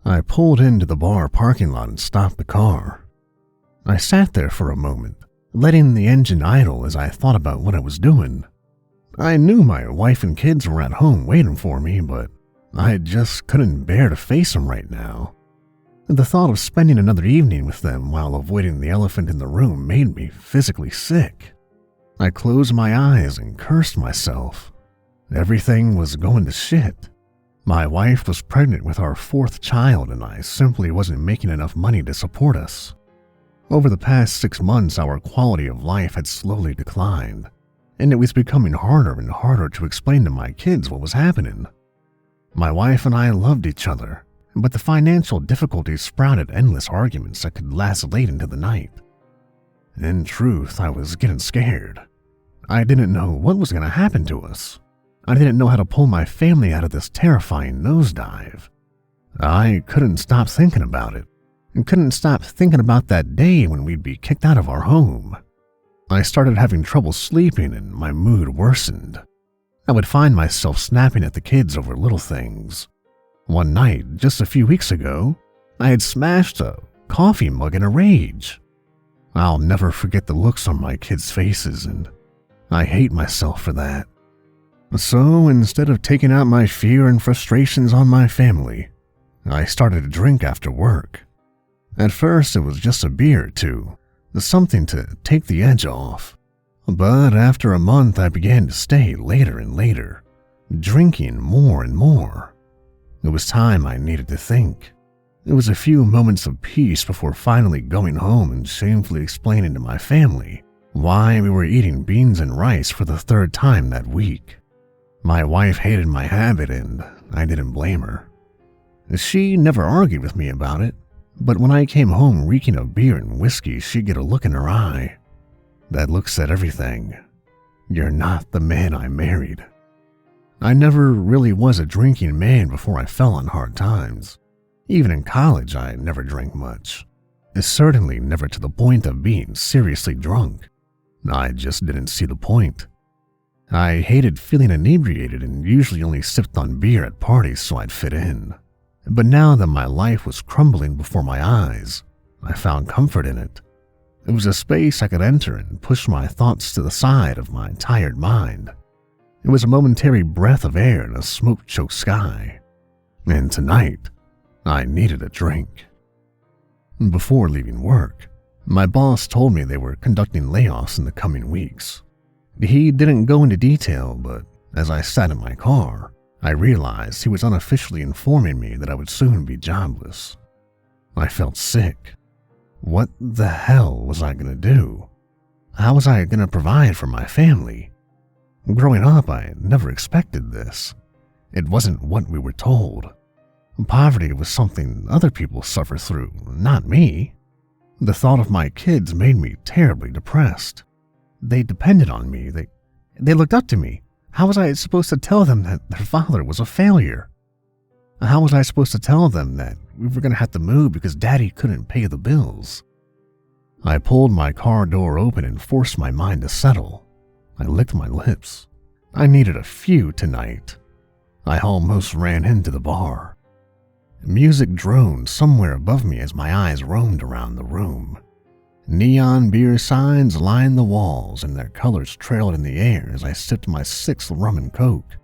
I pulled into the bar parking lot and stopped the car. I sat there for a moment, letting the engine idle as I thought about what I was doing. I knew my wife and kids were at home waiting for me, but I just couldn't bear to face them right now. The thought of spending another evening with them while avoiding the elephant in the room made me physically sick. I closed my eyes and cursed myself. Everything was going to shit. My wife was pregnant with our fourth child, and I simply wasn't making enough money to support us. Over the past 6 months, our quality of life had slowly declined, and it was becoming harder and harder to explain to my kids what was happening. My wife and I loved each other, but the financial difficulties sprouted endless arguments that could last late into the night. In truth, I was getting scared. I didn't know what was going to happen to us. I didn't know how to pull my family out of this terrifying nosedive. I couldn't stop thinking about it, and couldn't stop thinking about that day when we'd be kicked out of our home. I started having trouble sleeping and my mood worsened. I would find myself snapping at the kids over little things. One night, just a few weeks ago, I had smashed a coffee mug in a rage. I'll never forget the looks on my kids' faces, and I hate myself for that. So instead of taking out my fear and frustrations on my family, I started to drink after work. At first, it was just a beer or two, something to take the edge off. But after a month, I began to stay later and later, drinking more and more. It was time I needed to think. It was a few moments of peace before finally going home and shamefully explaining to my family why we were eating beans and rice for the 3rd time that week. My wife hated my habit, and I didn't blame her. She never argued with me about it, but when I came home reeking of beer and whiskey, she'd get a look in her eye. That look said everything. You're not the man I married. I never really was a drinking man before I fell on hard times. Even in college, I never drank much. Certainly never to the point of being seriously drunk. I just didn't see the point. I hated feeling inebriated and usually only sipped on beer at parties so I'd fit in. But now that my life was crumbling before my eyes, I found comfort in it. It was a space I could enter and push my thoughts to the side of my tired mind. It was a momentary breath of air in a smoke-choked sky. And tonight, I needed a drink. Before leaving work, my boss told me they were conducting layoffs in the coming weeks. He didn't go into detail, but as I sat in my car, I realized he was unofficially informing me that I would soon be jobless. I felt sick. What the hell was I going to do? How was I going to provide for my family? Growing up, I never expected this. It wasn't what we were told. Poverty was something other people suffer through, not me. The thought of my kids made me terribly depressed. They depended on me. They looked up to me. How was I supposed to tell them that their father was a failure? How was I supposed to tell them that we were going to have to move because Daddy couldn't pay the bills? I pulled my car door open and forced my mind to settle. I licked my lips. I needed a few tonight. I almost ran into the bar. Music droned somewhere above me as my eyes roamed around the room. Neon beer signs lined the walls and their colors trailed in the air as I sipped my 6th rum and coke.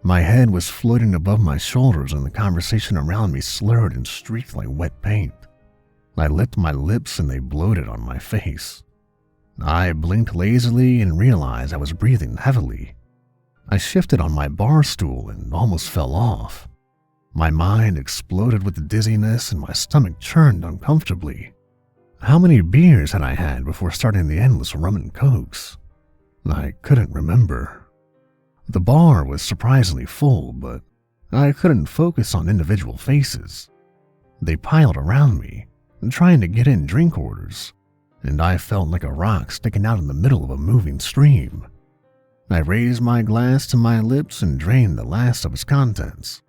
My head was floating above my shoulders and the conversation around me slurred and streaked like wet paint. I licked my lips and they bloated on my face. I blinked lazily and realized I was breathing heavily. I shifted on my bar stool and almost fell off. My mind exploded with dizziness and my stomach churned uncomfortably. How many beers had I had before starting the endless rum and cokes? I couldn't remember. The bar was surprisingly full, but I couldn't focus on individual faces. They piled around me, trying to get in drink orders, and I felt like a rock sticking out in the middle of a moving stream. I raised my glass to my lips and drained the last of its contents.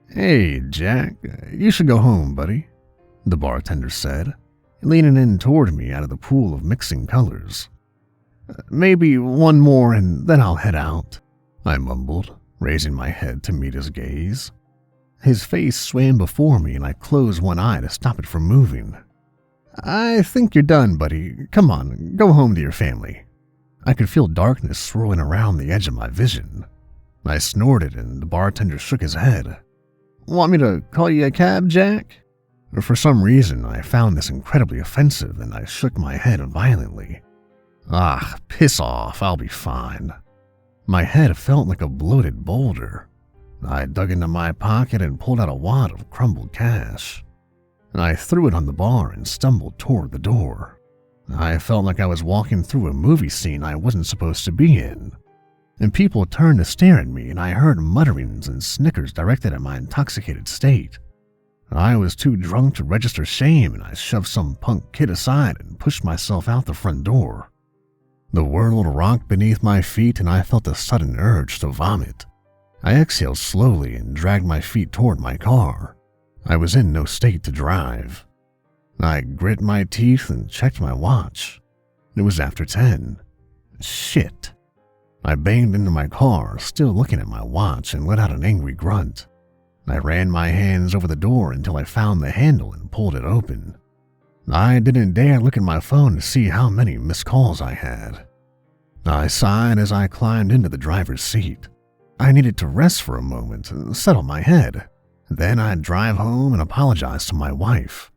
"Hey, Jack, you should go home, buddy," the bartender said, leaning in toward me out of the pool of mixing colors. "Maybe one more and then I'll head out," I mumbled, raising my head to meet his gaze. His face swam before me and I closed one eye to stop it from moving. "I think you're done, buddy. Come on, go home to your family." I could feel darkness swirling around the edge of my vision. I snorted and the bartender shook his head. "Want me to call you a cab, Jack?" For some reason, I found this incredibly offensive and I shook my head violently. "Ah, piss off, I'll be fine." My head felt like a bloated boulder. I dug into my pocket and pulled out a wad of crumbled cash. I threw it on the bar and stumbled toward the door. I felt like I was walking through a movie scene I wasn't supposed to be in. And people turned to stare at me and I heard mutterings and snickers directed at my intoxicated state. I was too drunk to register shame and I shoved some punk kid aside and pushed myself out the front door. The world rocked beneath my feet and I felt a sudden urge to vomit. I exhaled slowly and dragged my feet toward my car. I was in no state to drive. I grit my teeth and checked my watch. It was after 10. Shit. I banged into my car, still looking at my watch, and let out an angry grunt. I ran my hands over the door until I found the handle and pulled it open. I didn't dare look at my phone to see how many missed calls I had. I sighed as I climbed into the driver's seat. I needed to rest for a moment and settle my head. Then I'd drive home and apologize to my wife.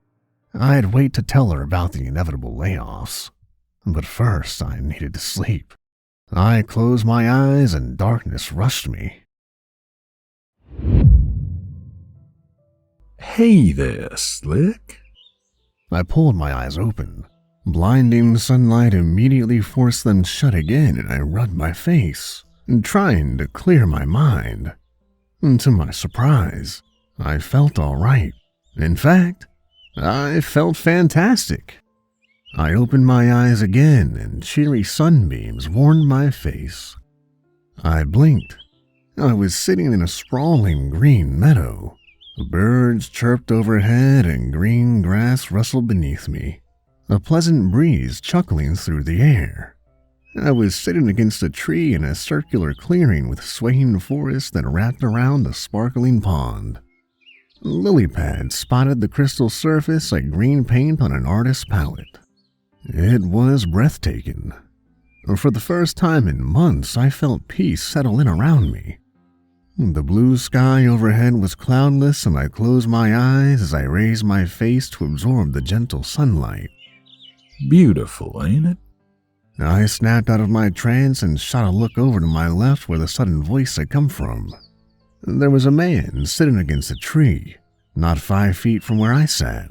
I'd wait to tell her about the inevitable layoffs. But first, I needed to sleep. I closed my eyes and darkness rushed me. "Hey there, Slick." I pulled my eyes open. Blinding sunlight immediately forced them shut again and I rubbed my face, trying to clear my mind. To my surprise, I felt all right. In fact, I felt fantastic. I opened my eyes again and cheery sunbeams warmed my face. I blinked. I was sitting in a sprawling green meadow. Birds chirped overhead and green grass rustled beneath me, a pleasant breeze chuckling through the air. I was sitting against a tree in a circular clearing with swaying forest that wrapped around a sparkling pond. Lily pads spotted the crystal surface like green paint on an artist's palette. It was breathtaking. For the first time in months, I felt peace settle in around me. The blue sky overhead was cloudless and I closed my eyes as I raised my face to absorb the gentle sunlight. "Beautiful, ain't it?" I snapped out of my trance and shot a look over to my left where the sudden voice had come from. There was a man sitting against a tree, not 5 feet from where I sat.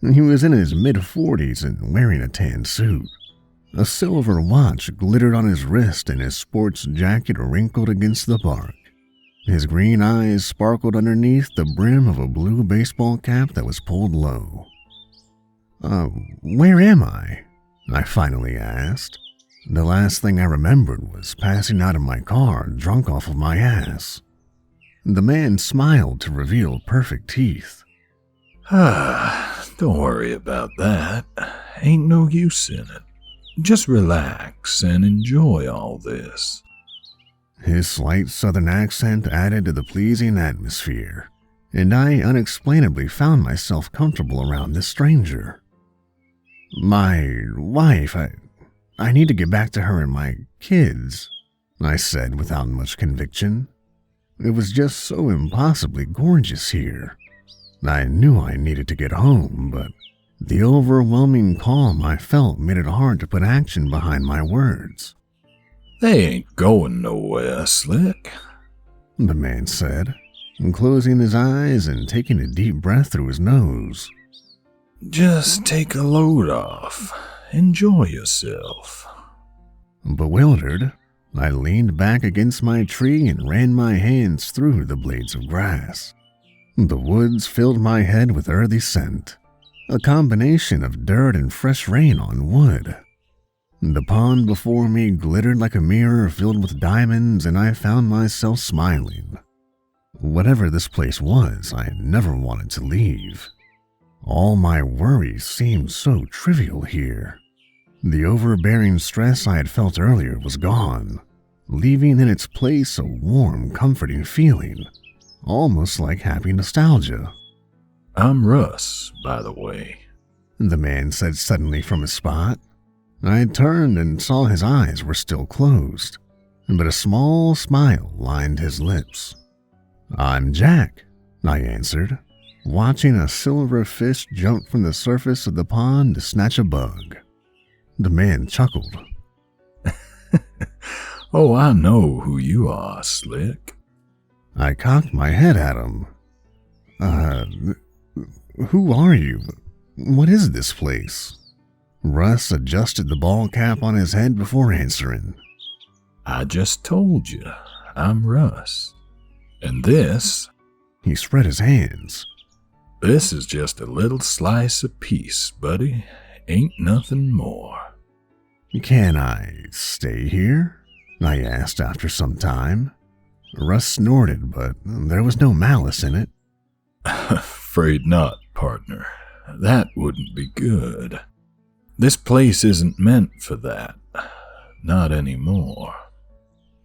He was in his mid-40s and wearing a tan suit. A silver watch glittered on his wrist and his sports jacket wrinkled against the bark. His green eyes sparkled underneath the brim of a blue baseball cap that was pulled low. Where am I?" I finally asked. The last thing I remembered was passing out of my car, drunk off of my ass. The man smiled to reveal perfect teeth. Don't worry about that. Ain't no use in it. Just relax and enjoy all this." His slight southern accent added to the pleasing atmosphere, and I unexplainably found myself comfortable around this stranger. "My wife, I need to get back to her and my kids," I said without much conviction. It was just so impossibly gorgeous here. I knew I needed to get home, but the overwhelming calm I felt made it hard to put action behind my words. "They ain't going nowhere, Slick," the man said, closing his eyes and taking a deep breath through his nose. "Just take a load off. Enjoy yourself." Bewildered, I leaned back against my tree and ran my hands through the blades of grass. The woods filled my head with earthy scent, a combination of dirt and fresh rain on wood. The pond before me glittered like a mirror filled with diamonds, and I found myself smiling. Whatever this place was, I never wanted to leave. All my worries seemed so trivial here. The overbearing stress I had felt earlier was gone, leaving in its place a warm, comforting feeling, almost like happy nostalgia. I'm Russ, by the way, The man said suddenly from his spot. I turned and saw his eyes were still closed, but a small smile lined his lips. I'm Jack, I answered, watching a silver fish jump from the surface of the pond to snatch a bug. The man chuckled. Oh, I know who you are, Slick. I cocked my head at him. Who are you? What is this place? Russ adjusted the ball cap on his head before answering. I just told you, I'm Russ. And this, He spread his hands. this is just a little slice of peace, buddy. Ain't nothing more. Can I stay here? I asked after some time. Russ snorted, but there was no malice in it. Afraid not, partner. That wouldn't be good. This place isn't meant for that. Not anymore.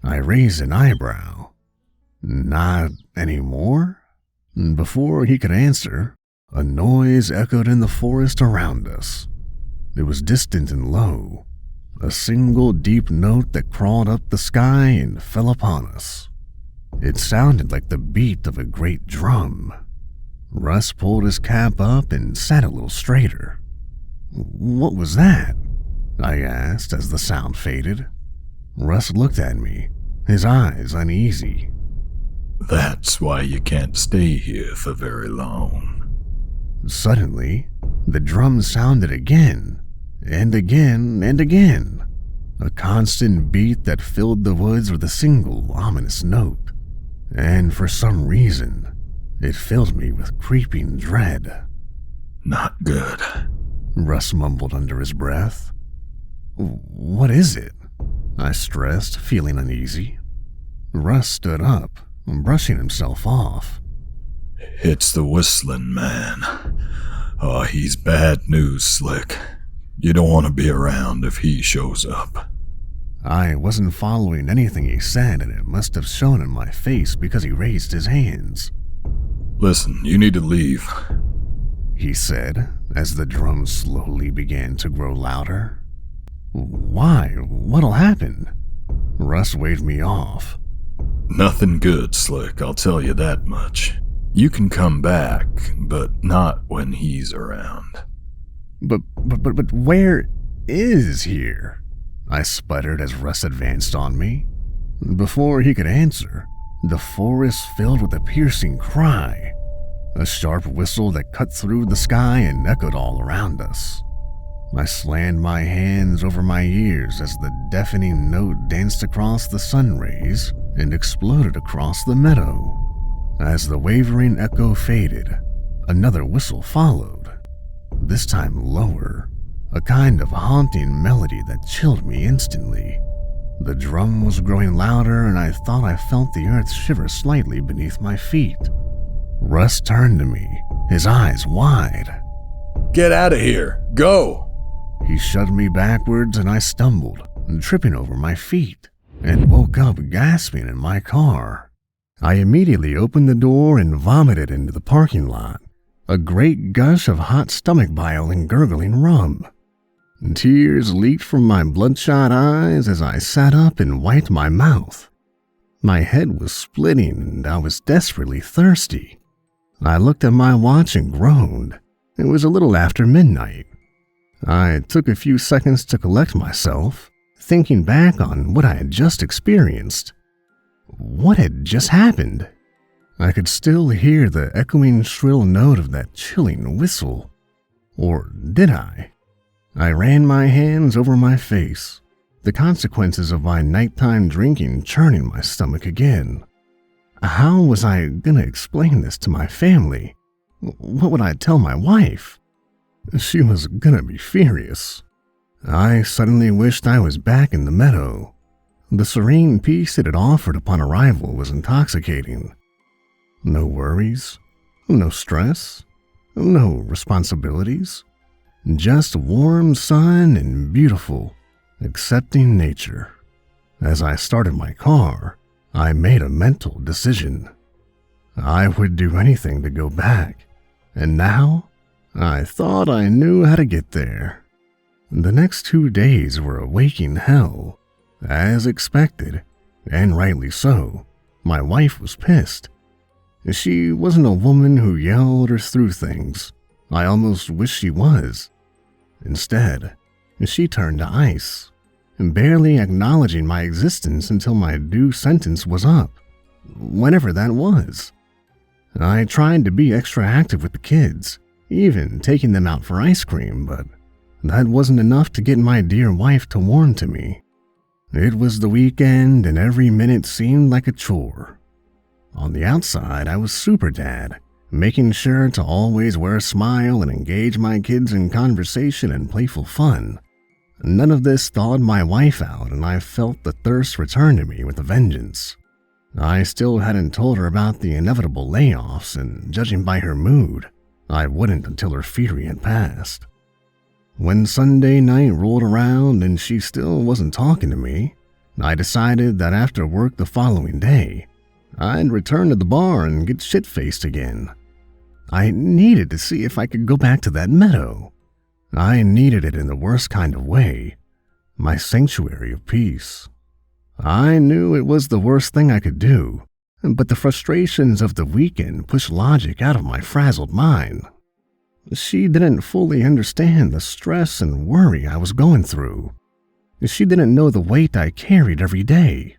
I raised an eyebrow. Not anymore? Before he could answer, a noise echoed in the forest around us. It was distant and low, a single deep note that crawled up the sky and fell upon us. It sounded like the beat of a great drum. Russ pulled his cap up and sat a little straighter. What was that? I asked as the sound faded. Russ looked at me, his eyes uneasy. That's why you can't stay here for very long. Suddenly, the drum sounded again, and again, and again. A constant beat that filled the woods with a single ominous note. And for some reason, it filled me with creeping dread. Not good. Russ mumbled under his breath. What is it? I stressed, feeling uneasy. Russ stood up, brushing himself off. It's the Whistlin man. Oh, he's bad news, Slick. You don't want to be around if he shows up. I wasn't following anything he said, and it must have shown in my face because he raised his hands. Listen, you need to leave. He said, as the drum slowly began to grow louder. Why? What'll happen? Russ waved me off. Nothing good, Slick, I'll tell you that much. You can come back, but not when he's around. But where is here? I sputtered as Russ advanced on me. Before he could answer, the forest filled with a piercing cry, a sharp whistle that cut through the sky and echoed all around us. I slammed my hands over my ears as the deafening note danced across the sun rays and exploded across the meadow. As the wavering echo faded, another whistle followed, this time lower, a kind of haunting melody that chilled me instantly. The drum was growing louder, and I thought I felt the earth shiver slightly beneath my feet. Russ turned to me, his eyes wide. Get out of here! Go! He shoved me backwards, and I stumbled, tripping over my feet, and woke up gasping in my car. I immediately opened the door and vomited into the parking lot, a great gush of hot stomach bile and gurgling rum. Tears leaked from my bloodshot eyes as I sat up and wiped my mouth. My head was splitting and I was desperately thirsty. I looked at my watch and groaned. It was a little after midnight. I took a few seconds to collect myself, thinking back on what I had just experienced. What had just happened? I could still hear the echoing shrill note of that chilling whistle. Or did I? I ran my hands over my face, the consequences of my nighttime drinking churning my stomach again. How was I gonna explain this to my family? What would I tell my wife? She was gonna be furious. I suddenly wished I was back in the meadow. The serene peace it had offered upon arrival was intoxicating. No worries, no stress, no responsibilities. Just warm sun and beautiful, accepting nature. As I started my car, I made a mental decision. I would do anything to go back, and now I thought I knew how to get there. The next 2 days were a waking hell. As expected, and rightly so, my wife was pissed. She wasn't a woman who yelled or threw things. I almost wish she was. Instead, she turned to ice, barely acknowledging my existence until my due sentence was up, whenever that was. I tried to be extra active with the kids, even taking them out for ice cream, but that wasn't enough to get my dear wife to warm to me. It was the weekend and every minute seemed like a chore. On the outside, I was super dad, making sure to always wear a smile and engage my kids in conversation and playful fun. None of this thawed my wife out, and I felt the thirst return to me with a vengeance. I still hadn't told her about the inevitable layoffs, and judging by her mood, I wouldn't until her fury had passed. When Sunday night rolled around and she still wasn't talking to me, I decided that after work the following day, I'd return to the bar and get shit-faced again. I needed to see if I could go back to that meadow. I needed it in the worst kind of way, my sanctuary of peace. I knew it was the worst thing I could do, but the frustrations of the weekend pushed logic out of my frazzled mind. She didn't fully understand the stress and worry I was going through. She didn't know the weight I carried every day.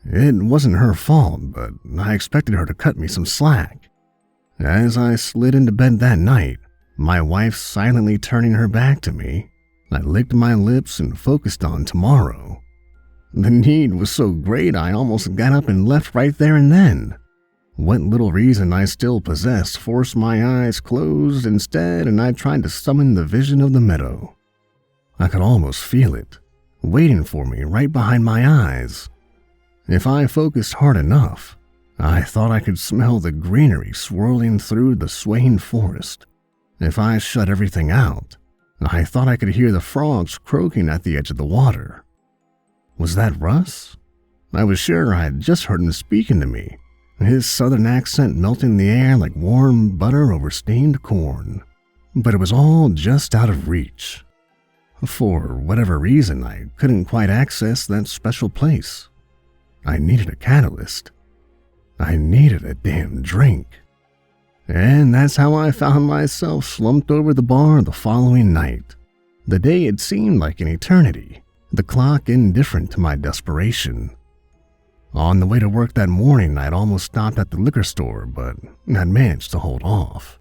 It wasn't her fault, but I expected her to cut me some slack. As I slid into bed that night, my wife silently turning her back to me, I licked my lips and focused on tomorrow. The need was so great I almost got up and left right there and then. What little reason I still possessed forced my eyes closed instead, and I tried to summon the vision of the meadow. I could almost feel it, waiting for me right behind my eyes. If I focused hard enough, I thought I could smell the greenery swirling through the swaying forest. If I shut everything out, I thought I could hear the frogs croaking at the edge of the water. Was that Russ? I was sure I had just heard him speaking to me, his southern accent melting the air like warm butter over steamed corn. But it was all just out of reach. For whatever reason, I couldn't quite access that special place. I needed a catalyst. I needed a damn drink. And that's how I found myself slumped over the bar the following night. The day had seemed like an eternity, the clock indifferent to my desperation. On the way to work that morning, I'd almost stopped at the liquor store, but had managed to hold off.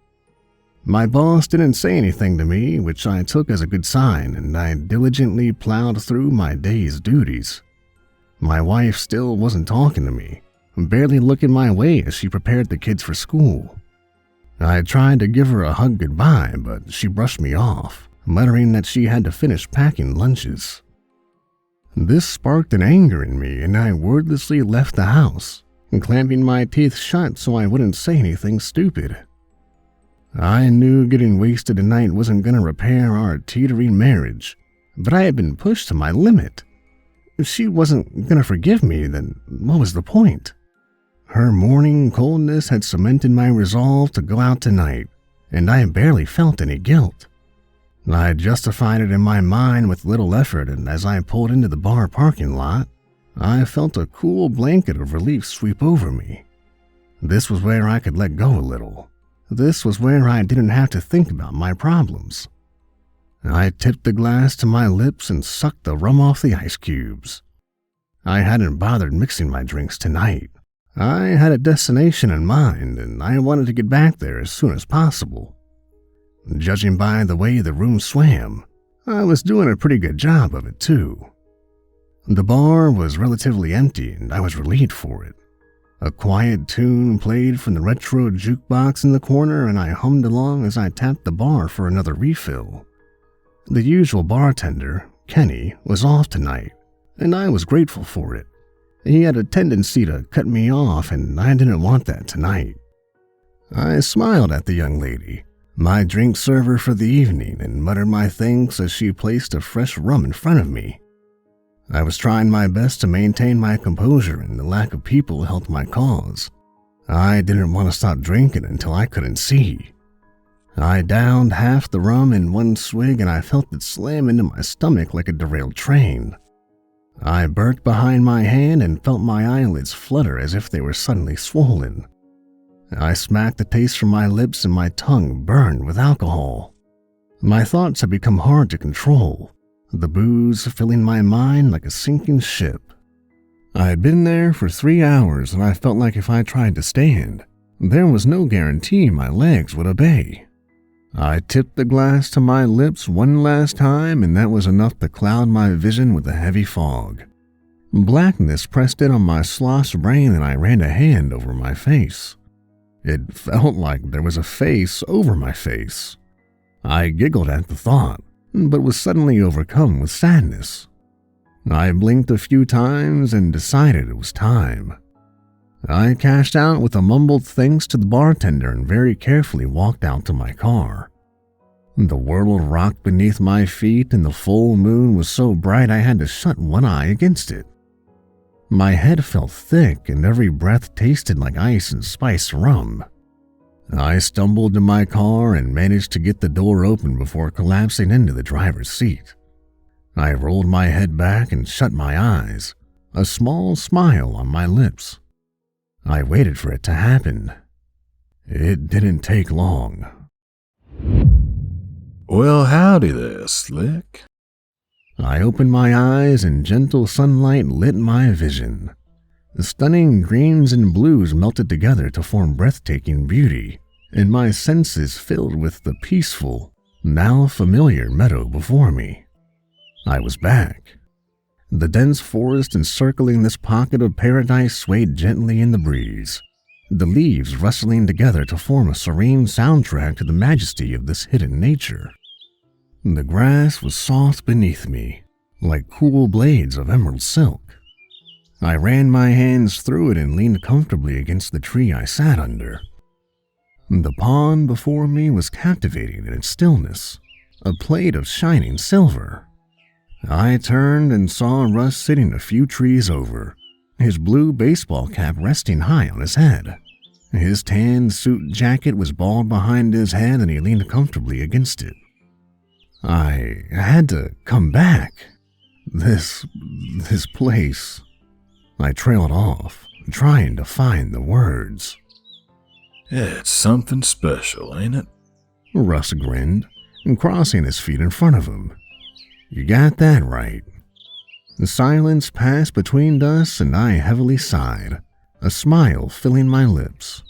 My boss didn't say anything to me, which I took as a good sign, and I diligently plowed through my day's duties. My wife still wasn't talking to me, barely looking my way as she prepared the kids for school. I tried to give her a hug goodbye, but she brushed me off, muttering that she had to finish packing lunches. This sparked an anger in me, and I wordlessly left the house, clamping my teeth shut so I wouldn't say anything stupid. I knew getting wasted tonight wasn't going to repair our teetering marriage, but I had been pushed to my limit. If she wasn't going to forgive me, then what was the point? Her morning coldness had cemented my resolve to go out tonight, and I barely felt any guilt. I justified it in my mind with little effort, and as I pulled into the bar parking lot, I felt a cool blanket of relief sweep over me. This was where I could let go a little. This was where I didn't have to think about my problems. I tipped the glass to my lips and sucked the rum off the ice cubes. I hadn't bothered mixing my drinks tonight. I had a destination in mind, and I wanted to get back there as soon as possible. Judging by the way the room swam, I was doing a pretty good job of it too. The bar was relatively empty, and I was relieved for it. A quiet tune played from the retro jukebox in the corner, and I hummed along as I tapped the bar for another refill. The usual bartender, Kenny, was off tonight, and I was grateful for it. He had a tendency to cut me off, and I didn't want that tonight. I smiled at the young lady, my drink server for the evening, and muttered my thanks as she placed a fresh rum in front of me. I was trying my best to maintain my composure, and the lack of people helped my cause. I didn't want to stop drinking until I couldn't see. I downed half the rum in one swig and I felt it slam into my stomach like a derailed train. I burped behind my hand and felt my eyelids flutter as if they were suddenly swollen. I smacked the taste from my lips and my tongue burned with alcohol. My thoughts had become hard to control, the booze filling my mind like a sinking ship. I had been there for 3 hours and I felt like if I tried to stand, there was no guarantee my legs would obey. I tipped the glass to my lips one last time and that was enough to cloud my vision with a heavy fog. Blackness pressed in on my sloshed brain and I ran a hand over my face. It felt like there was a face over my face. I giggled at the thought, but was suddenly overcome with sadness. I blinked a few times and decided it was time. I cashed out with a mumbled thanks to the bartender and very carefully walked out to my car. The world rocked beneath my feet and the full moon was so bright I had to shut one eye against it. My head felt thick and every breath tasted like ice and spiced rum. I stumbled to my car and managed to get the door open before collapsing into the driver's seat. I rolled my head back and shut my eyes, a small smile on my lips. I waited for it to happen. It didn't take long. Well, howdy there, Slick. I opened my eyes and gentle sunlight lit my vision. The stunning greens and blues melted together to form breathtaking beauty, and my senses filled with the peaceful, now familiar meadow before me. I was back. The dense forest encircling this pocket of paradise swayed gently in the breeze, the leaves rustling together to form a serene soundtrack to the majesty of this hidden nature. The grass was soft beneath me, like cool blades of emerald silk. I ran my hands through it and leaned comfortably against the tree I sat under. The pond before me was captivating in its stillness, a plate of shining silver. I turned and saw Russ sitting a few trees over, his blue baseball cap resting high on his head. His tan suit jacket was balled behind his head and he leaned comfortably against it. I had to come back. This place. I trailed off, trying to find the words. It's something special, ain't it? Russ grinned, crossing his feet in front of him. You got that right. The silence passed between us and I heavily sighed, a smile filling my lips.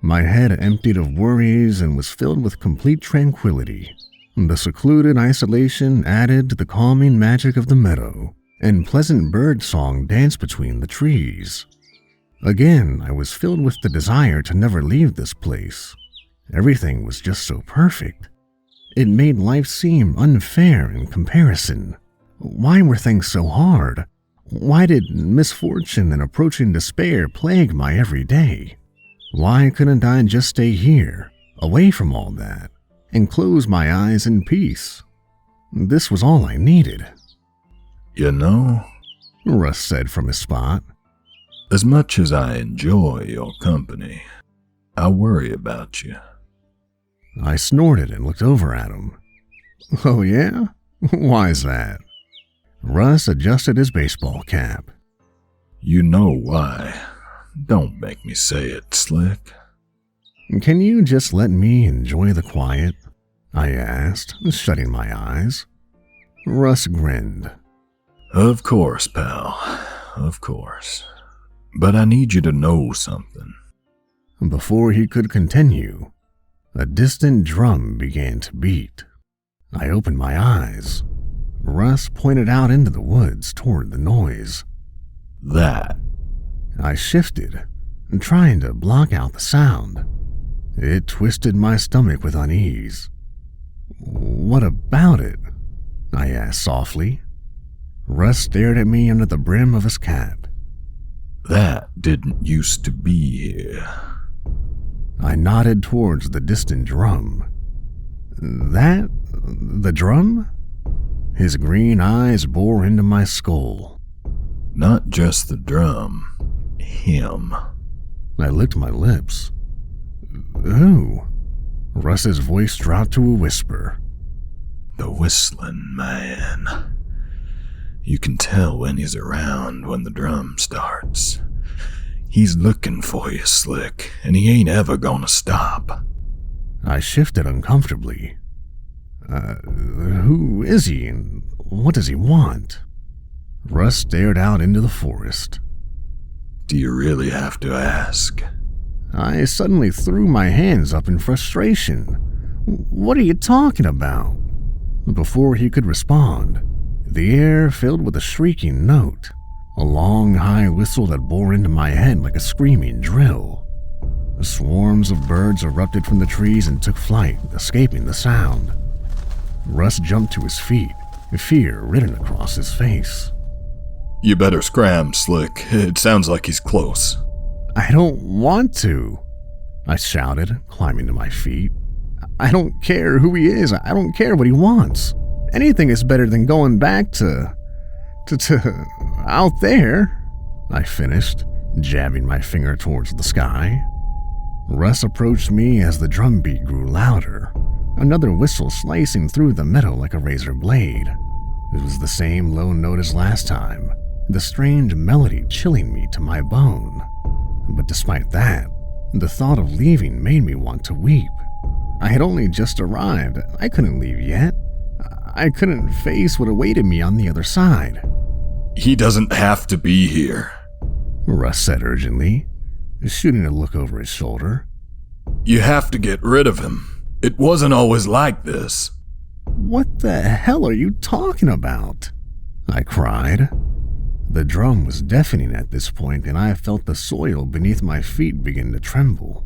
My head emptied of worries and was filled with complete tranquility. The secluded isolation added to the calming magic of the meadow, and pleasant bird song danced between the trees. Again, I was filled with the desire to never leave this place. Everything was just so perfect. It made life seem unfair in comparison. Why were things so hard? Why did misfortune and approaching despair plague my every day? Why couldn't I just stay here, away from all that, and close my eyes in peace? This was all I needed. You know, Russ said from his spot, as much as I enjoy your company, I worry about you. I snorted and looked over at him. Oh yeah? Why's that? Russ adjusted his baseball cap. You know why. Don't make me say it, Slick. Can you just let me enjoy the quiet? I asked, shutting my eyes. Russ grinned. Of course, pal. Of course. But I need you to know something. Before he could continue, a distant drum began to beat. I opened my eyes. Russ pointed out into the woods toward the noise. That. I shifted, trying to block out the sound. It twisted my stomach with unease. What about it? I asked softly. Russ stared at me under the brim of his cap. That didn't used to be here. I nodded towards the distant drum. That? The drum? His green eyes bore into my skull. Not just the drum. Him. I licked my lips. Who? Russ's voice dropped to a whisper. The Whistlin man. You can tell when he's around when the drum starts. He's looking for you, Slick, and he ain't ever gonna stop. I shifted uncomfortably. Who is he and what does he want? Russ stared out into the forest. Do you really have to ask? I suddenly threw my hands up in frustration. What are you talking about? Before he could respond, the air filled with a shrieking note, a long, high whistle that bore into my head like a screaming drill. Swarms of birds erupted from the trees and took flight, escaping the sound. Russ jumped to his feet, fear written across his face. You better scram, Slick. It sounds like he's close. I don't want to, I shouted, climbing to my feet. I don't care who he is. I don't care what he wants. Anything is better than going back to out there, I finished, jabbing my finger towards the sky. Russ approached me as the drum beat grew louder, another whistle slicing through the meadow like a razor blade. It was the same low note as last time, the strange melody chilling me to my bone. But despite that, the thought of leaving made me want to weep. I had only just arrived. I couldn't leave yet. I couldn't face what awaited me on the other side. He doesn't have to be here, Russ said urgently, shooting a look over his shoulder. You have to get rid of him. It wasn't always like this. What the hell are you talking about? I cried. The drum was deafening at this point, and I felt the soil beneath my feet begin to tremble.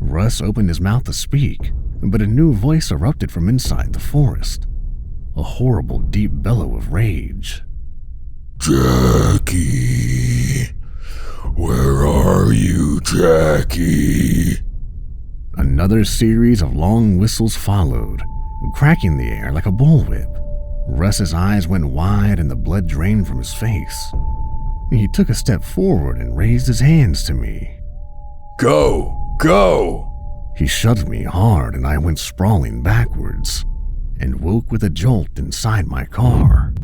Russ opened his mouth to speak, but a new voice erupted from inside the forest. A horrible, deep bellow of rage. Jackie! Where are you, Jackie? Another series of long whistles followed, cracking the air like a bullwhip. Russ's eyes went wide and the blood drained from his face. He took a step forward and raised his hands to me. Go! Go! He shoved me hard and I went sprawling backwards and woke with a jolt inside my car.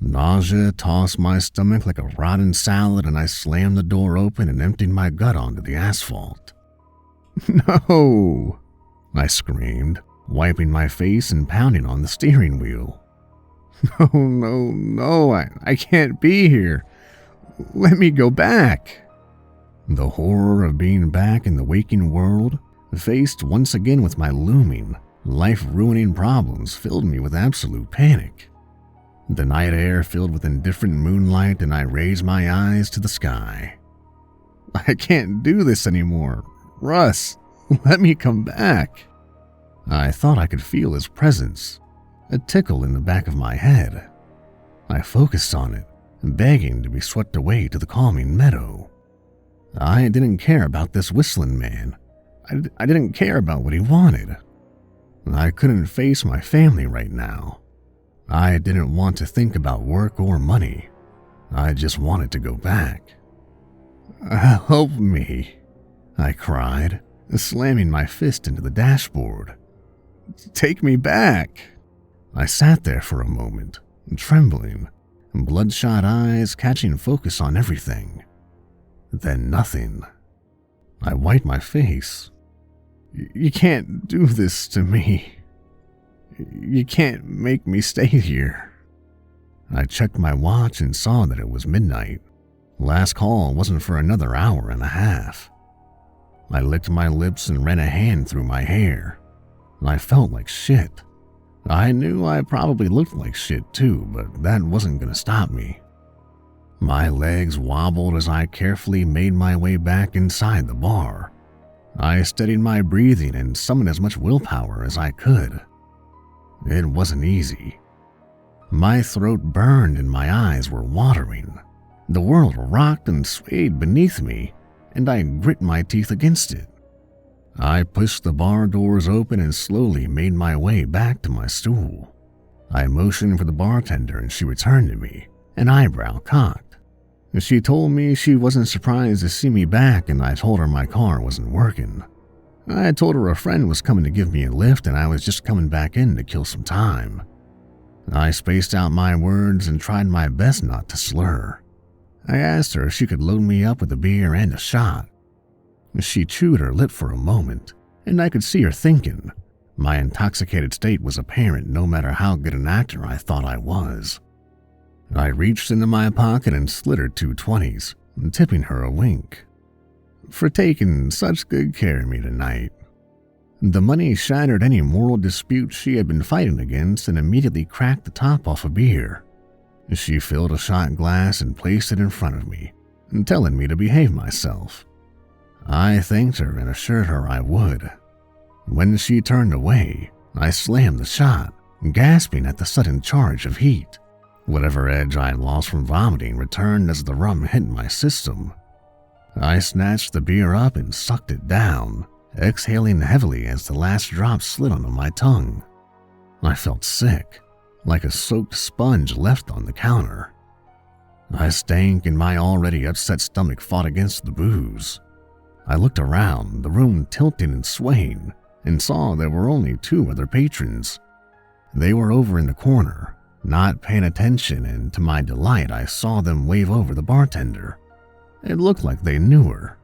Nausea tossed my stomach like a rotten salad and I slammed the door open and emptied my gut onto the asphalt. No! I screamed, wiping my face and pounding on the steering wheel. No, I can't be here. Let me go back. The horror of being back in the waking world, faced once again with my looming, life-ruining problems, filled me with absolute panic. The night air filled with indifferent moonlight and I raised my eyes to the sky. I can't do this anymore. Russ, let me come back. I thought I could feel his presence, a tickle in the back of my head. I focused on it, begging to be swept away to the calming meadow. I didn't care about this Whistlin man. I didn't care about what he wanted. I couldn't face my family right now. I didn't want to think about work or money. I just wanted to go back. Help me, I cried, slamming my fist into the dashboard. Take me back. I sat there for a moment, trembling, bloodshot eyes catching focus on everything. Then nothing. I wiped my face. You can't do this to me. You can't make me stay here. I checked my watch and saw that it was midnight. Last call wasn't for another hour and a half. I licked my lips and ran a hand through my hair. I felt like shit. I knew I probably looked like shit too, but that wasn't going to stop me. My legs wobbled as I carefully made my way back inside the bar. I steadied my breathing and summoned as much willpower as I could. It wasn't easy. My throat burned and my eyes were watering. The world rocked and swayed beneath me, and I grit my teeth against it. I pushed the bar doors open and slowly made my way back to my stool. I motioned for the bartender and she returned to me, an eyebrow cocked. She told me she wasn't surprised to see me back, and I told her my car wasn't working. I told her a friend was coming to give me a lift and I was just coming back in to kill some time. I spaced out my words and tried my best not to slur. I asked her if she could load me up with a beer and a shot. She chewed her lip for a moment, and I could see her thinking. My intoxicated state was apparent no matter how good an actor I thought I was. I reached into my pocket and slid her 2 20s, tipping her a wink. For taking such good care of me tonight. The money shattered any moral dispute she had been fighting against and immediately cracked the top off a beer. She filled a shot glass and placed it in front of me, telling me to behave myself. I thanked her and assured her I would. When she turned away, I slammed the shot, gasping at the sudden charge of heat. Whatever edge I had lost from vomiting returned as the rum hit my system. I snatched the beer up and sucked it down, exhaling heavily as the last drop slid onto my tongue. I felt sick, like a soaked sponge left on the counter. I stank and my already upset stomach fought against the booze. I looked around, the room tilting and swaying, and saw there were only 2 other patrons. They were over in the corner, not paying attention, and to my delight I saw them wave over the bartender. It looked like they knew her.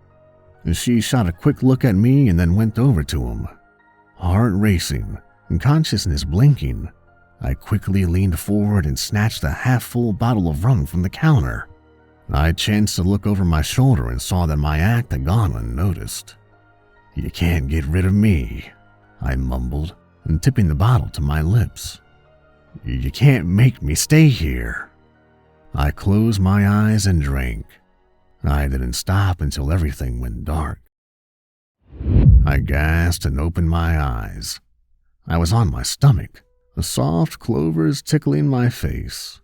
She shot a quick look at me and then went over to him. Heart racing and consciousness blinking, I quickly leaned forward and snatched a half-full bottle of rum from the counter. I chanced to look over my shoulder and saw that my act had gone unnoticed. "You can't get rid of me," I mumbled, and tipping the bottle to my lips. "You can't make me stay here." I closed my eyes and drank. I didn't stop until everything went dark. I gasped and opened my eyes. I was on my stomach, the soft clovers tickling my face.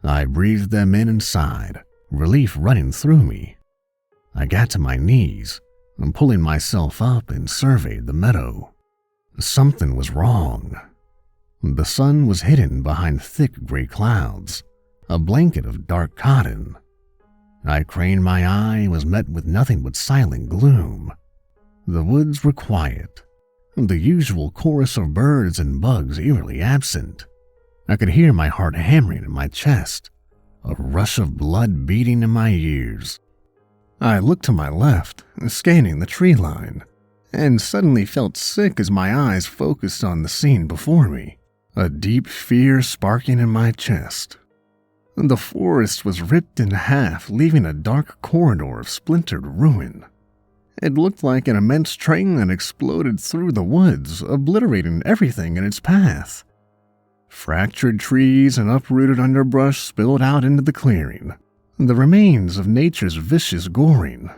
I breathed them in and sighed, relief running through me. I got to my knees, and pulling myself up and surveyed the meadow. Something was wrong. The sun was hidden behind thick gray clouds, a blanket of dark cotton. I craned my eye and was met with nothing but silent gloom. The woods were quiet, the usual chorus of birds and bugs eerily absent. I could hear my heart hammering in my chest, a rush of blood beating in my ears. I looked to my left, scanning the tree line, and suddenly felt sick as my eyes focused on the scene before me, a deep fear sparking in my chest. The forest was ripped in half, leaving a dark corridor of splintered ruin. It looked like an immense train that exploded through the woods, obliterating everything in its path. Fractured trees and uprooted underbrush spilled out into the clearing, the remains of nature's vicious goring.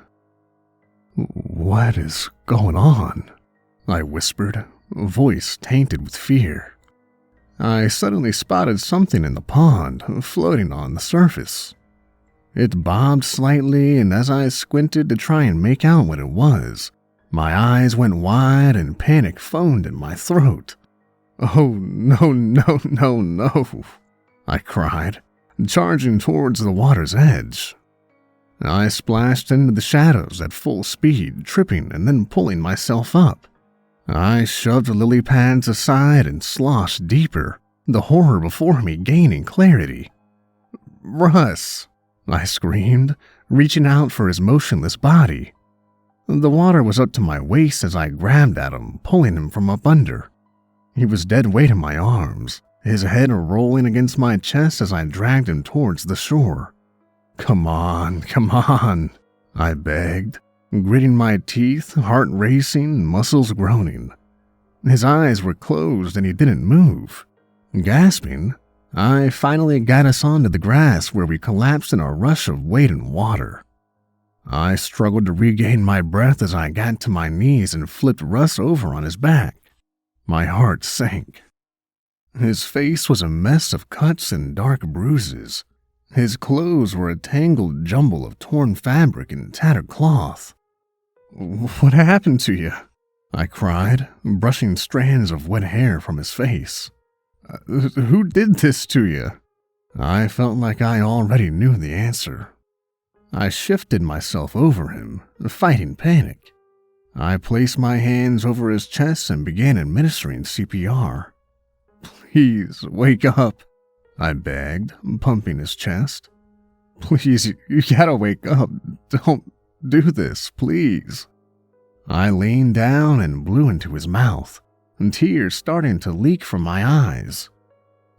"What is going on?" I whispered, voice tainted with fear. I suddenly spotted something in the pond, floating on the surface. It bobbed slightly, and as I squinted to try and make out what it was, my eyes went wide and panic foamed in my throat. "Oh, no, no, no, no," I cried, charging towards the water's edge. I splashed into the shadows at full speed, tripping and then pulling myself up. I shoved the lily pads aside and sloshed deeper, the horror before me gaining clarity. "Russ!" I screamed, reaching out for his motionless body. The water was up to my waist as I grabbed at him, pulling him from up under. He was dead weight in my arms, his head rolling against my chest as I dragged him towards the shore. Come on, I begged, gritting my teeth, heart racing, muscles groaning. His eyes were closed and he didn't move. Gasping, I finally got us onto the grass where we collapsed in a rush of weight and water. I struggled to regain my breath as I got to my knees and flipped Russ over on his back. My heart sank. His face was a mess of cuts and dark bruises. His clothes were a tangled jumble of torn fabric and tattered cloth. "What happened to you?" I cried, brushing strands of wet hair from his face. "Who did this to you?" I felt like I already knew the answer. I shifted myself over him, fighting panic. I placed my hands over his chest and began administering CPR. "Please, wake up," I begged, pumping his chest. "Please, you gotta wake up. Don't do this, please." I leaned down and blew into his mouth, and tears starting to leak from my eyes.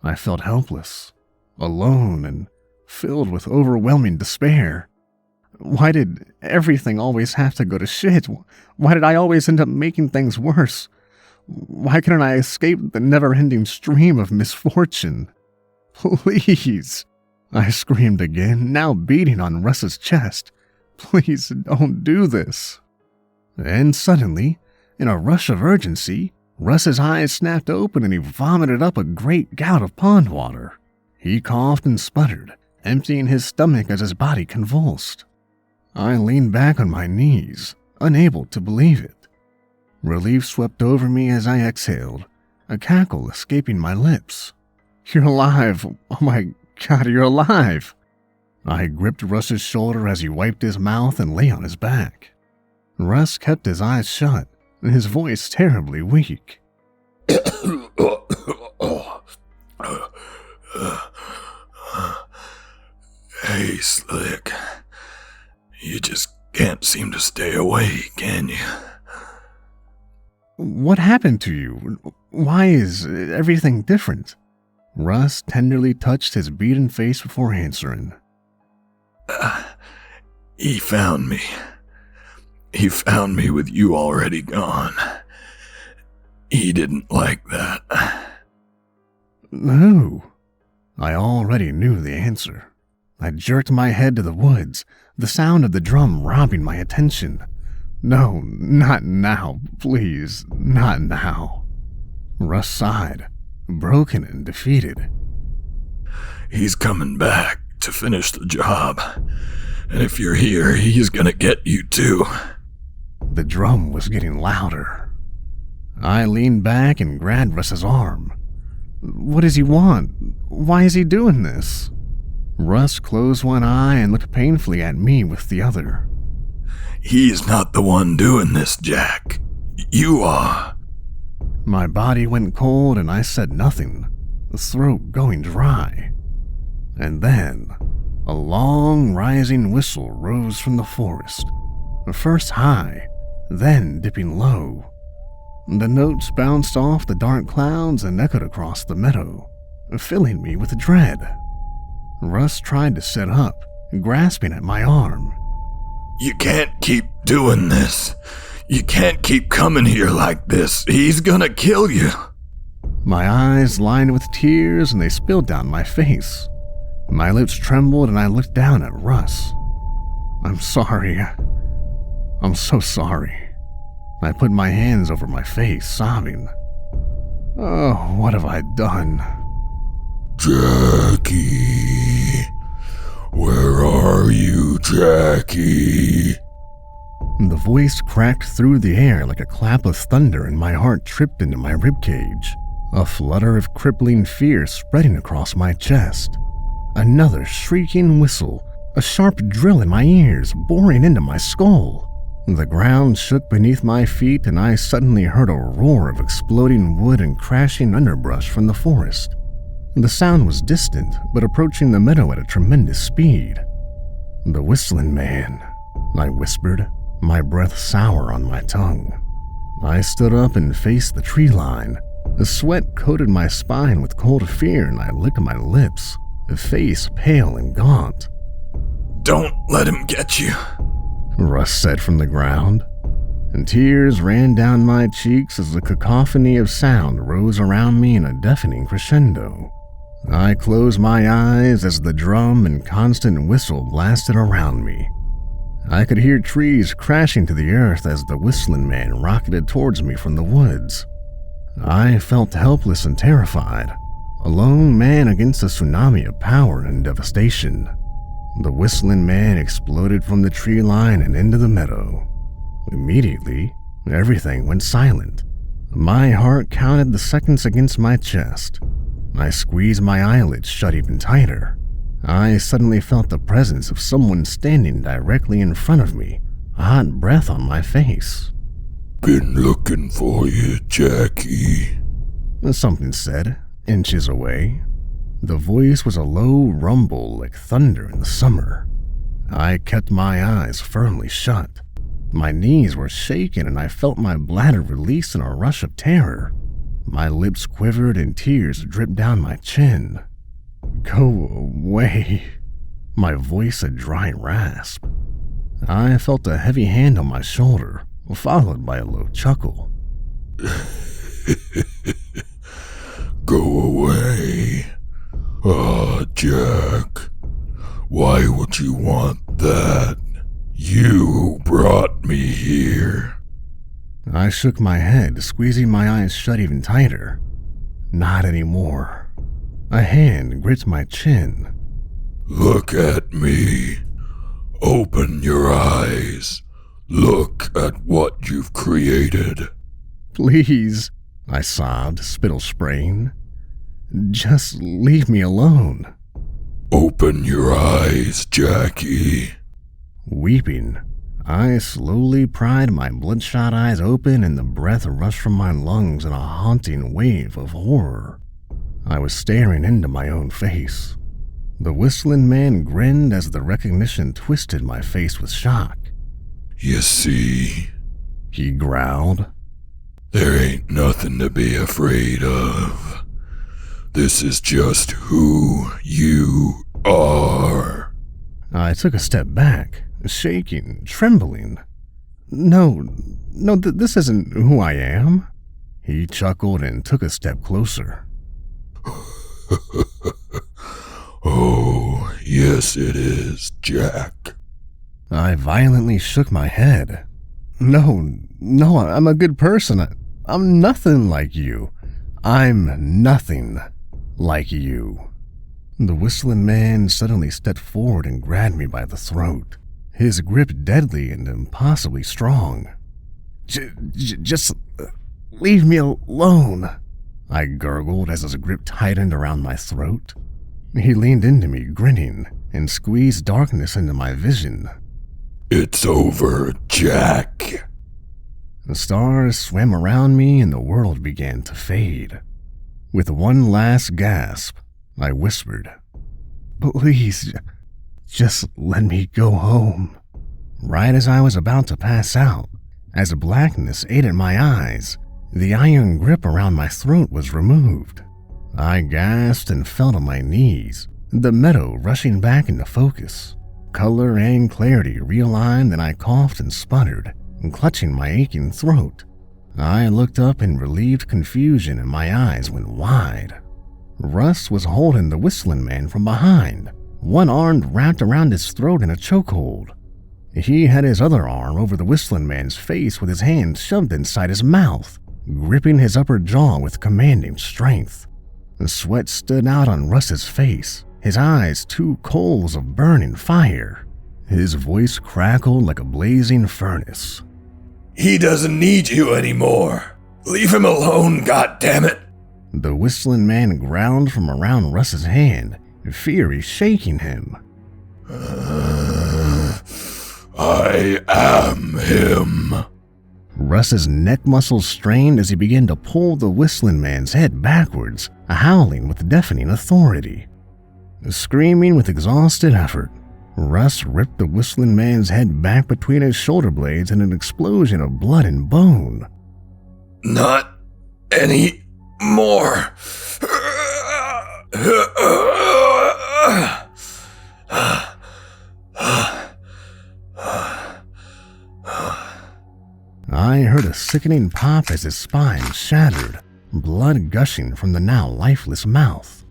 I felt helpless, alone, and filled with overwhelming despair. Why did everything always have to go to shit? Why did I always end up making things worse? Why couldn't I escape the never-ending stream of misfortune? "Please," I screamed again, now beating on Russ's chest. "Please don't do this." And suddenly, in a rush of urgency, Russ's eyes snapped open and he vomited up a great gout of pond water. He coughed and sputtered, emptying his stomach as his body convulsed. I leaned back on my knees, unable to believe it. Relief swept over me as I exhaled, a cackle escaping my lips. "You're alive! Oh my God, you're alive!" I gripped Russ's shoulder as he wiped his mouth and lay on his back. Russ kept his eyes shut, and his voice terribly weak. "Hey, Slick. You just can't seem to stay awake, can you?" "What happened to you? Why is everything different?" Russ tenderly touched his beaten face before answering. He found me. He found me with you already gone. He didn't like that." "Who?" I already knew the answer. I jerked my head to the woods, the sound of the drum robbing my attention. "No, not now, please, not now." Russ sighed, broken and defeated. "He's coming back to finish the job. And if you're here, he's gonna get you too." The drum was getting louder. I leaned back and grabbed Russ's arm. "What does he want? Why is he doing this?" Russ closed one eye and looked painfully at me with the other. "He's not the one doing this, Jack. You are." My body went cold and I said nothing, the throat going dry. And then, a long rising whistle rose from the forest, first high, then dipping low. The notes bounced off the dark clouds and echoed across the meadow, filling me with dread. Russ tried to sit up, grasping at my arm. "You can't keep doing this. You can't keep coming here like this. He's gonna kill you." My eyes lined with tears and they spilled down my face. My lips trembled and I looked down at Russ. "I'm sorry. I'm so sorry." I put my hands over my face, sobbing. "Oh, what have I done?" "Jackie, where are you, Jackie?" The voice cracked through the air like a clap of thunder and my heart tripped into my ribcage, a flutter of crippling fear spreading across my chest. Another shrieking whistle, a sharp drill in my ears, boring into my skull. The ground shook beneath my feet and I suddenly heard a roar of exploding wood and crashing underbrush from the forest. The sound was distant, but approaching the meadow at a tremendous speed. "The Whistlin man," I whispered, my breath sour on my tongue. I stood up and faced the tree line. The sweat coated my spine with cold fear and I licked my lips, a face pale and gaunt. "Don't let him get you," Russ said from the ground, and tears ran down my cheeks as the cacophony of sound rose around me in a deafening crescendo. I closed my eyes as the drum and constant whistle blasted around me. I could hear trees crashing to the earth as the Whistlin man rocketed towards me from the woods. I felt helpless and terrified, a lone man against a tsunami of power and devastation. The Whistlin man exploded from the tree line and into the meadow. Immediately, everything went silent. My heart counted the seconds against my chest. I squeezed my eyelids shut even tighter. I suddenly felt the presence of someone standing directly in front of me, a hot breath on my face. "Been looking for you, Jackie," something said, inches away. The voice was a low rumble like thunder in the summer. I kept my eyes firmly shut. My knees were shaking and I felt my bladder release in a rush of terror. My lips quivered and tears dripped down my chin. "Go away." My voice a dry rasp. I felt a heavy hand on my shoulder, followed by a low chuckle. "Go away. Ah, Jack. Why would you want that? You brought me here." I shook my head, squeezing my eyes shut even tighter. Not anymore. A hand gripped my chin. "Look at me. Open your eyes. Look at what you've created." "Please," I sobbed, spittle spraying. "Just leave me alone." "Open your eyes, Jackie." Weeping, I slowly pried my bloodshot eyes open and the breath rushed from my lungs in a haunting wave of horror. I was staring into my own face. The Whistlin man grinned as the recognition twisted my face with shock. "You see," he growled, "there ain't nothing to be afraid of. This is just who you are." I took a step back, shaking, trembling. No, this isn't who I am." He chuckled and took a step closer. "Oh, yes it is, Jack." I violently shook my head. No, I'm a good person. I'm nothing like you. I'm nothing like you." The Whistlin man suddenly stepped forward and grabbed me by the throat, his grip deadly and impossibly strong. Just leave me alone," I gurgled as his grip tightened around my throat. He leaned into me, grinning, and squeezed darkness into my vision. "It's over, Jack." The stars swam around me and the world began to fade. With one last gasp, I whispered, "Please, just let me go home." Right as I was about to pass out, as blackness ate at my eyes, the iron grip around my throat was removed. I gasped and fell to my knees, the meadow rushing back into focus. Color and clarity realigned and I coughed and sputtered, clutching my aching throat. I looked up in relieved confusion and my eyes went wide. Russ was holding the Whistlin man from behind, one arm wrapped around his throat in a chokehold. He had his other arm over the Whistlin man's face with his hand shoved inside his mouth, gripping his upper jaw with commanding strength. The sweat stood out on Russ's face, his eyes two coals of burning fire. His voice crackled like a blazing furnace. "He doesn't need you anymore. Leave him alone, goddammit." The Whistlin man growled from around Russ's hand, fury shaking him. "I am him." Russ's neck muscles strained as he began to pull the Whistlin man's head backwards, howling with deafening authority. Screaming with exhausted effort, Russ ripped the Whistlin man's head back between his shoulder blades in an explosion of blood and bone. "Not any more." I heard a sickening pop as his spine shattered, blood gushing from the now lifeless mouth.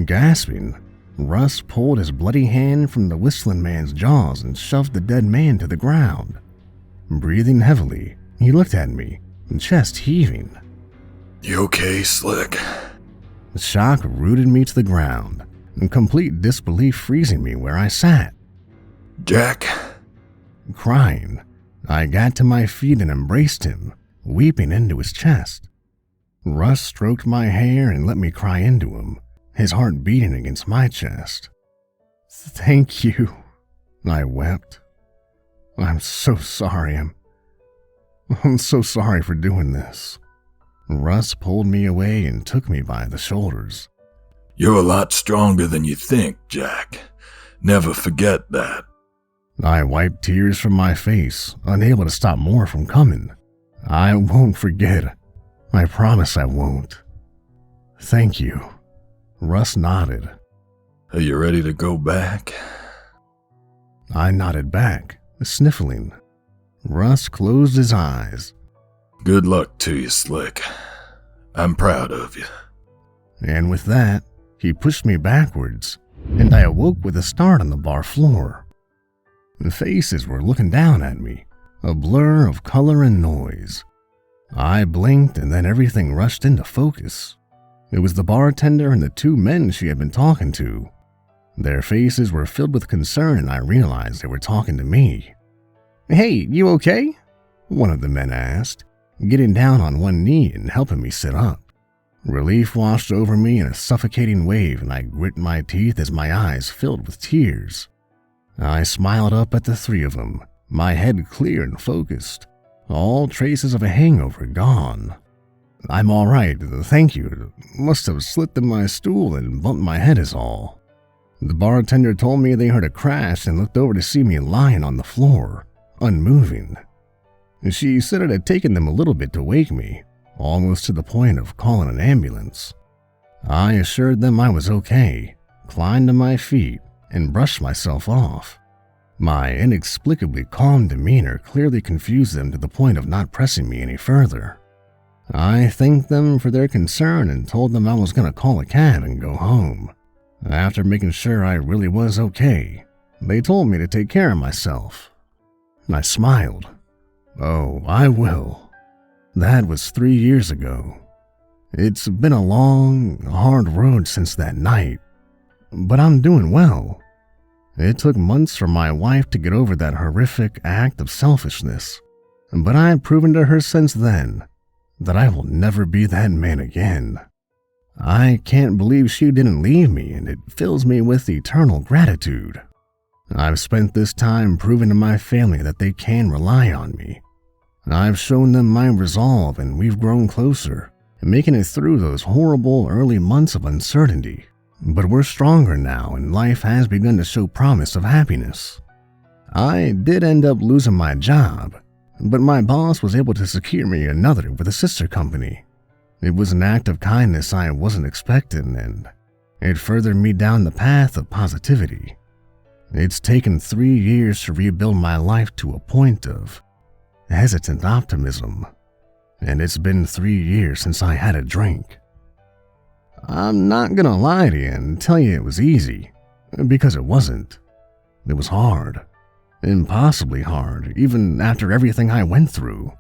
Gasping, Russ pulled his bloody hand from the Whistlin man's jaws and shoved the dead man to the ground. Breathing heavily, he looked at me, chest heaving. "You okay, Slick?" The shock rooted me to the ground, and complete disbelief freezing me where I sat. "Jack?" Crying, I got to my feet and embraced him, weeping into his chest. Russ stroked my hair and let me cry into him, his heart beating against my chest. Thank you, I wept. I'm so sorry. I'm so sorry for doing this. Russ pulled me away and took me by the shoulders. You're a lot stronger than you think, Jack. Never forget that. I wiped tears from my face, unable to stop more from coming. I won't forget. I promise I won't. Thank you. Russ nodded. Are you ready to go back? I nodded back, sniffling. Russ closed his eyes. Good luck to you, Slick. I'm proud of you. And with that, he pushed me backwards, and I awoke with a start on the bar floor. The faces were looking down at me, a blur of color and noise. I blinked and then everything rushed into focus. It was the bartender and the two men she had been talking to. Their faces were filled with concern and I realized they were talking to me. "Hey, you okay?" one of the men asked, getting down on one knee and helping me sit up. Relief washed over me in a suffocating wave and I grit my teeth as my eyes filled with tears. I smiled up at the three of them, my head clear and focused, all traces of a hangover gone. "I'm all right, thank you. Must have slipped in my stool and bumped my head is all." The bartender told me they heard a crash and looked over to see me lying on the floor, unmoving. She said it had taken them a little bit to wake me, almost to the point of calling an ambulance. I assured them I was okay, climbed to my feet, and brushed myself off. My inexplicably calm demeanor clearly confused them to the point of not pressing me any further. I thanked them for their concern and told them I was going to call a cab and go home. After making sure I really was okay, they told me to take care of myself. I smiled. Oh, I will. That was 3 years ago. It's been a long, hard road since that night, but I'm doing well. It took months for my wife to get over that horrific act of selfishness, but I've proven to her since then that I will never be that man again. I can't believe she didn't leave me, and it fills me with eternal gratitude. I've spent this time proving to my family that they can rely on me. I've shown them my resolve, and we've grown closer, making it through those horrible early months of uncertainty. But we're stronger now, and life has begun to show promise of happiness. I did end up losing my job, but my boss was able to secure me another with a sister company. It was an act of kindness I wasn't expecting, and it furthered me down the path of positivity. It's taken 3 years to rebuild my life to a point of hesitant optimism, and it's been 3 years since I had a drink. I'm not gonna lie to you and tell you it was easy, because it wasn't. It was hard, impossibly hard, even after everything I went through.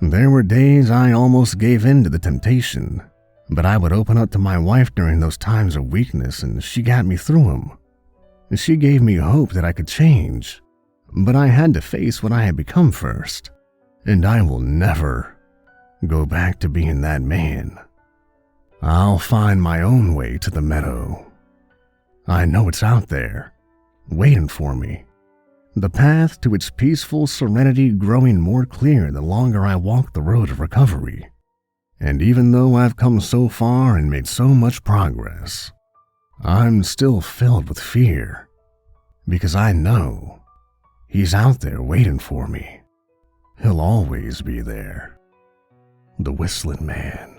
There were days I almost gave in to the temptation, but I would open up to my wife during those times of weakness and she got me through them. She gave me hope that I could change, but I had to face what I had become first, and I will never go back to being that man. I'll find my own way to the meadow. I know it's out there, waiting for me. The path to its peaceful serenity growing more clear the longer I walk the road of recovery. And even though I've come so far and made so much progress, I'm still filled with fear, because I know he's out there waiting for me. He'll always be there. The Whistlin Man.